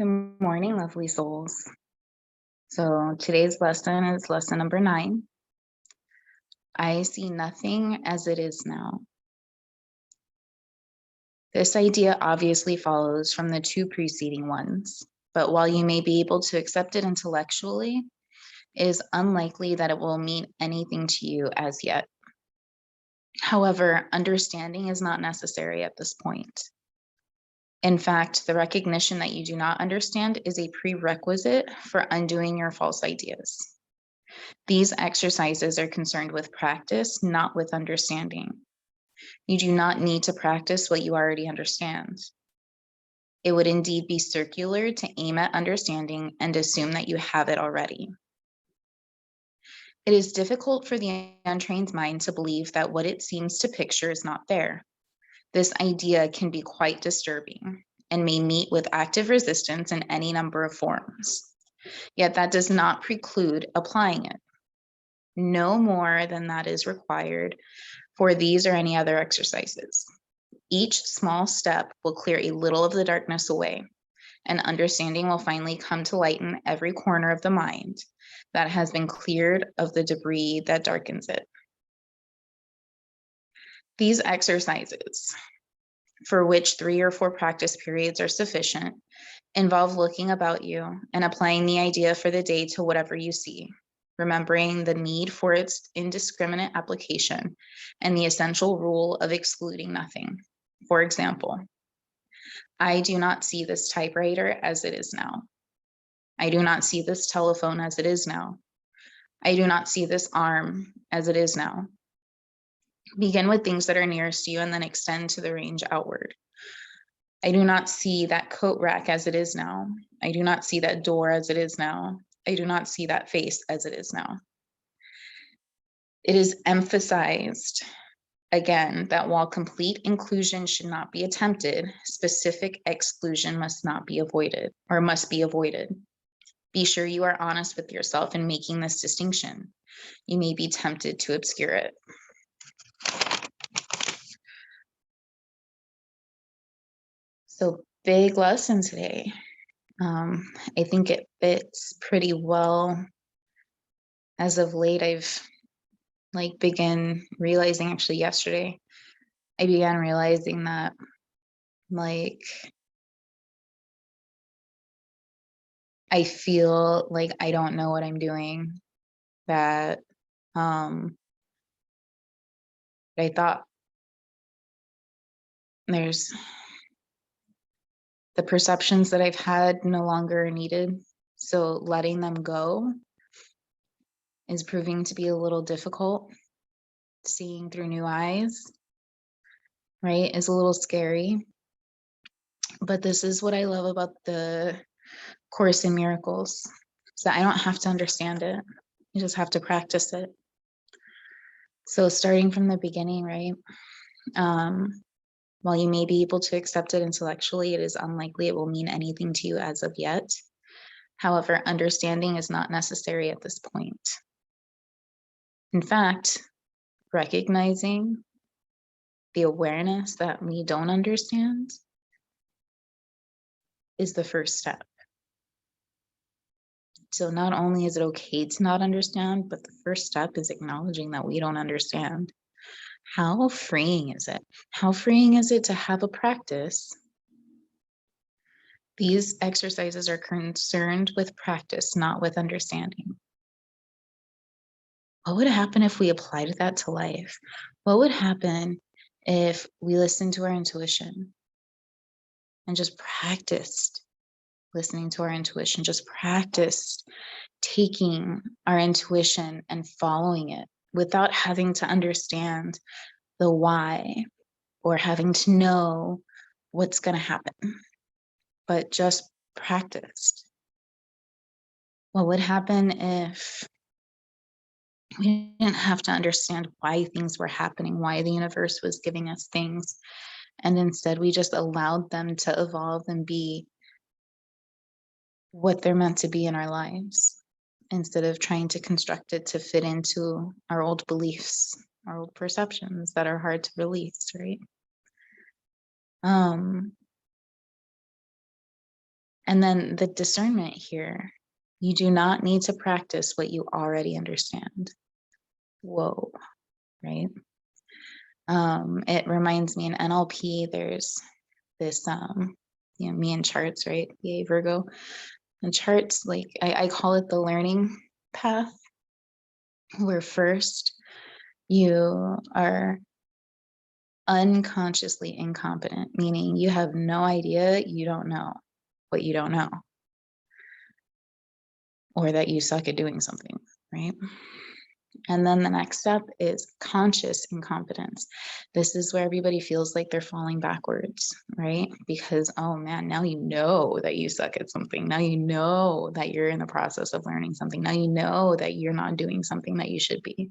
Good morning, lovely souls. So today's lesson is lesson number 9. I see nothing as it is now. This idea obviously follows from the two preceding ones, but while you may be able to accept it intellectually, it is unlikely that it will mean anything to you as yet. However, understanding is not necessary at this point. In fact, the recognition that you do not understand is a prerequisite for undoing your false ideas. These exercises are concerned with practice, not with understanding. You do not need to practice what you already understand. It would indeed be circular to aim at understanding and assume that you have it already. It is difficult for the untrained mind to believe that what it seems to picture is not there. This idea can be quite disturbing and may meet with active resistance in any number of forms. Yet that does not preclude applying it. No more than that is required for these or any other exercises. Each small step will clear a little of the darkness away, and understanding will finally come to lighten every corner of the mind that has been cleared of the debris that darkens it. These exercises, for which 3 or 4 practice periods are sufficient, involve looking about you and applying the idea for the day to whatever you see, remembering the need for its indiscriminate application and the essential rule of excluding nothing. For example, I do not see this typewriter as it is now. I do not see this telephone as it is now. I do not see this arm as it is now. Begin with things that are nearest to you and then extend to the range outward. I do not see that coat rack as it is now. I do not see that door as it is now. I do not see that face as it is now. It is emphasized, again, that while complete inclusion should not be attempted, specific exclusion must be avoided. Be sure you are honest with yourself in making this distinction. You may be tempted to obscure it. So big lesson today. I think it fits pretty well. As of late, I've began realizing, actually yesterday, I began realizing that I feel like I don't know what I'm doing, that I thought there's the perceptions that I've had no longer are needed. So letting them go is proving to be a little difficult. Seeing through new eyes, right, is a little scary. But this is what I love about the Course in Miracles. So I don't have to understand it. You just have to practice it. So starting from the beginning, right? While you may be able to accept it intellectually, it is unlikely it will mean anything to you as of yet. However, understanding is not necessary at this point. In fact, recognizing the awareness that we don't understand is the first step. So not only is it okay to not understand, but the first step is acknowledging that we don't understand. How freeing is it? How freeing is it to have a practice? These exercises are concerned with practice, not with understanding. What would happen if we applied that to life? What would happen if we listened to our intuition and just practiced listening to our intuition, just practiced taking our intuition and following it without having to understand the why or having to know what's going to happen, but just practiced? What would happen if we didn't have to understand why things were happening, why the universe was giving us things, and instead we just allowed them to evolve and be what they're meant to be in our lives, instead of trying to construct it to fit into our old beliefs, our old perceptions that are hard to release, right? And then the discernment here, you do not need to practice what you already understand. Whoa, right? It reminds me in NLP, there's this, me and charts, right? Yay, Virgo. And charts, like I call it the learning path, where first you are unconsciously incompetent, meaning you have no idea, you don't know what you don't know, or that you suck at doing something, right? And then the next step is conscious incompetence. This is where everybody feels like they're falling backwards, right? Because, oh man, now you know that you suck at something. Now you know that you're in the process of learning something. Now you know that you're not doing something that you should be.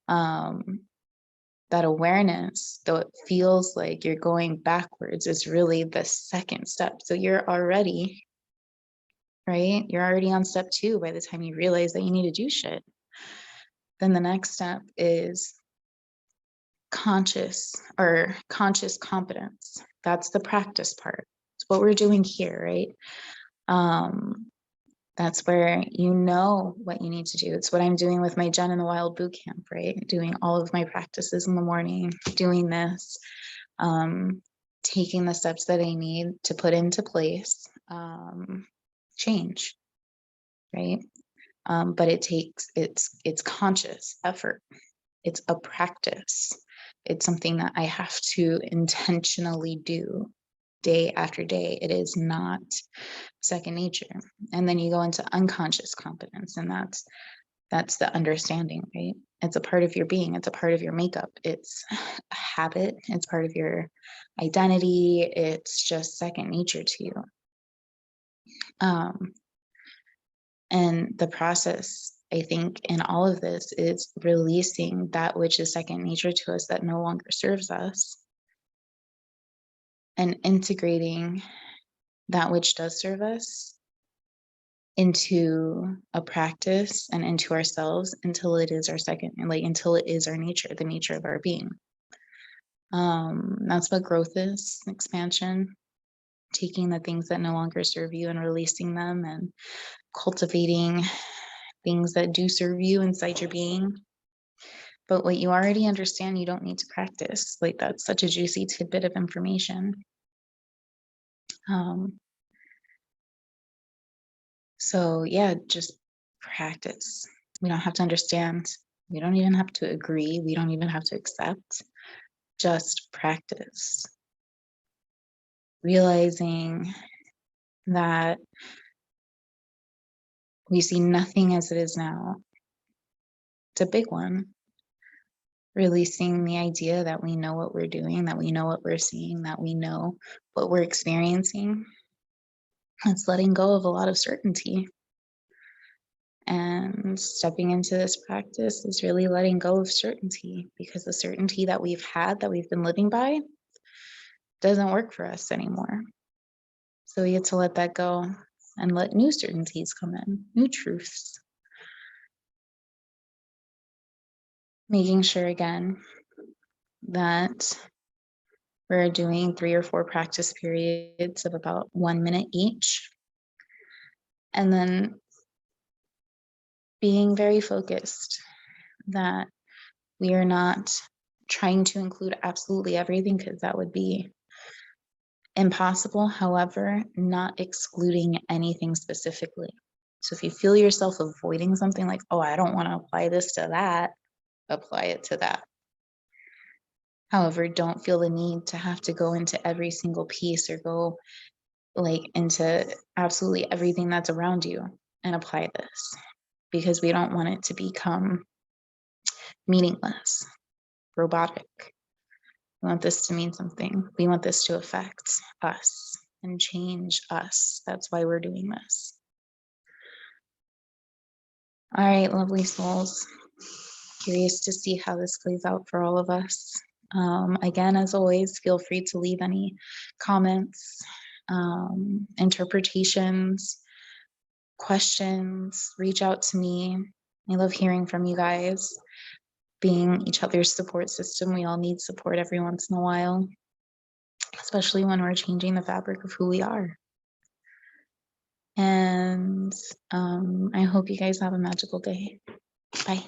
That awareness, though it feels like you're going backwards, is really the second step. So you're already, right? You're already on step 2 by the time you realize that you need to do shit. Then the next step is conscious competence. That's the practice part. It's what we're doing here, right? That's where you know what you need to do. It's what I'm doing with my Jen in the Wild bootcamp, right? Doing all of my practices in the morning, doing this, taking the steps that I need to put into place, change, right? But it takes, it's conscious effort. It's a practice. It's something that I have to intentionally do day after day. It is not second nature. And then you go into unconscious competence, and that's the understanding, right? It's a part of your being. It's a part of your makeup. It's a habit. It's part of your identity. It's just second nature to you. And the process, I think, in all of this is releasing that which is second nature to us that no longer serves us, and integrating that which does serve us into a practice and into ourselves until it is our second, like until it is our nature, the nature of our being. That's what growth is, expansion, taking the things that no longer serve you and releasing them, and cultivating things that do serve you inside your being. But what you already understand, you don't need to practice. Like, that's such a juicy tidbit of information. So yeah, just practice. We don't have to understand. We don't even have to agree. We don't even have to accept. Just practice. Realizing that we see nothing as it is now. It's a big one. Releasing the idea that we know what we're doing, that we know what we're seeing, that we know what we're experiencing. It's letting go of a lot of certainty. And stepping into this practice is really letting go of certainty, because the certainty that we've had, that we've been living by, doesn't work for us anymore. So we get to let that go and let new certainties come in, new truths. Making sure, again, that we're doing 3 or 4 practice periods of about 1 minute each. And then being very focused that we are not trying to include absolutely everything, because that would be impossible. However, not excluding anything specifically. So if you feel yourself avoiding something, like, oh, I don't want to apply this to that, apply it to that. However, don't feel the need to have to go into every single piece or go like into absolutely everything that's around you and apply this, because we don't want it to become meaningless, robotic. We want this to mean something. We want this to affect us and change us. That's why we're doing this. All right, lovely souls. Curious to see how this plays out for all of us. Again, as always, feel free to leave any comments, interpretations, questions. Reach out to me. I love hearing from you guys. Being each other's support system, we all need support every once in a while, especially when we're changing the fabric of who we are. And I hope you guys have a magical day. Bye.